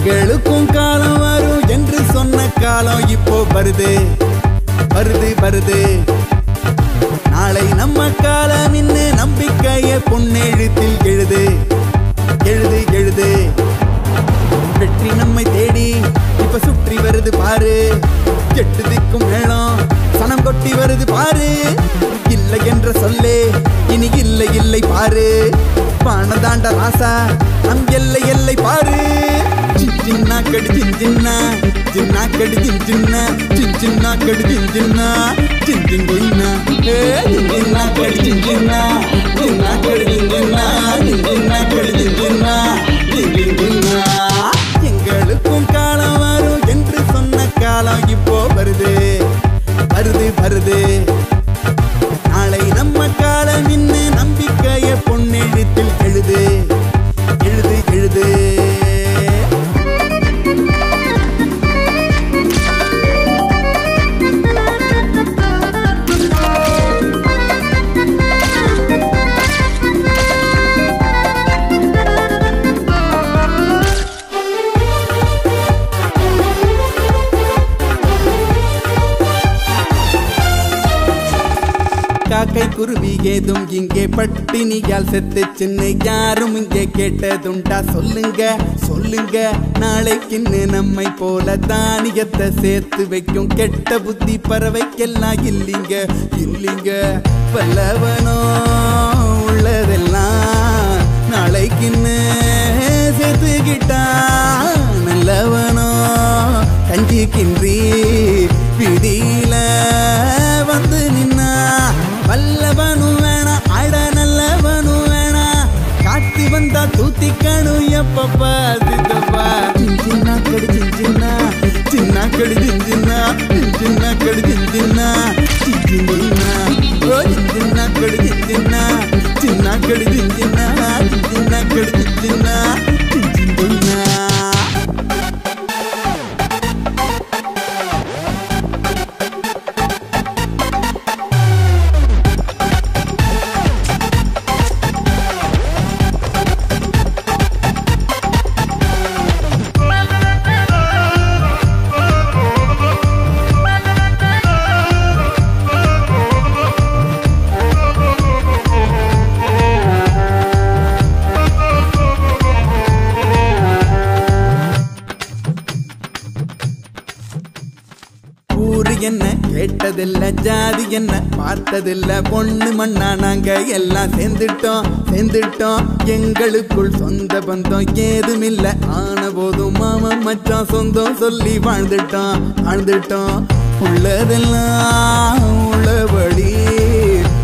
எங்களுக்கும் காலம் வரும் என்று சொன்ன காலம் இப்போ வருது வருது வருது. நாளை நம்ம காலம் இன்னு நம்பிக்கைய பொன்னெழுத்தில் எழுது எழுது எழுது. வெற்றி நம்மை தேடி இப்ப சுற்றி வருது பாரு. எட்டு திக்கும் மேளம் சனம் கொட்டி வருது பாரு. இல்லை என்ற சொல்லே இனி இல்லை இல்லை பாரு. பானதாண்ட ராசா நம் எல்லை எல்லை பாரு. சின்ன கடி சின்ன சின்ன கடி சின்ன சின்ன கடி சின்ன சின்ன சின்ன கடி சின்ன சின்ன கடி சின்ன சின்ன கடி சின்ன சின்ன. எங்களுக்கும் காலம் வரும் என்று சொன்ன காலம் இப்போ வருது வருது வருது. நாளை நம்ம காலம் இன்னு நம்பிக்கைய பொன்னெழுத்தில் எழுது எழுது எழுது. காக்கை குருவி ஏதும் இங்கே பட்டினியால் செத்து சின்ன யாரும் இங்கே கேட்டதுண்டா சொல்லுங்க சொல்லுங்க. நாளைக்குன்னு நம்மை போல தானியத்தை சேர்த்து வைக்கும் கெட்ட புத்தி பறவைக்கெல்லாம் இல்லைங்க இல்லைங்க. வல்லவனோ உள்ளதெல்லாம் நாளைக்குன்னு சேர்த்துக்கிட்டா நல்லவனோ கஞ்சிக்கின்றி விதியில வந்து நின்னா. வல்லவனும் வேணா அட நல்லவனும் வேணா. காத்து வந்தா தூத்திக்கணும் எப்பப்பா சித்தப்பா. சின்ன கடி சின்ன சின்ன கடி சின்ன சின்ன கடி சின்ன சின்ன சின்ன கடி சின்ன சின்ன கடி சின்ன சின்ன கடி சின்ன சின்ன. என்ன கேட்டதில்ல ஜாதி என்ன பார்த்ததில்ல. பொண்ணு மண்ணா நாங்க எல்லாம் சேர்ந்துட்டோம் சேர்ந்துட்டோம். எங்களுக்குள் சொந்த பந்தம் ஏதுமில்ல. ஆன போதும் மாமன் மச்சான் சொந்தம் சொல்லி வாழ்ந்துட்டோம் வாழ்ந்துட்டோம். உள்ளதெல்லாம் உள்ளபடி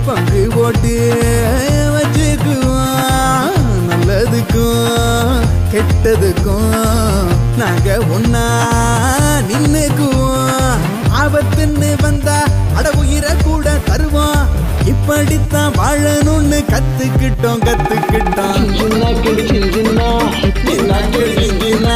பங்கு போட்டு வச்சுக்குவோம். நல்லதுக்கும் கெட்டதுக்கும் நாங்க ஒன்னா நின்னுக்குவோம். ஆபத்துன்னு வந்தா அட உயிரை கூட தருவோம். இப்படித்தான் வாழணும்னு கத்துக்கிட்டோம் கத்துக்கிட்டோம். சின்ன கிடி சின்ன சின்ன கிடி சின்ன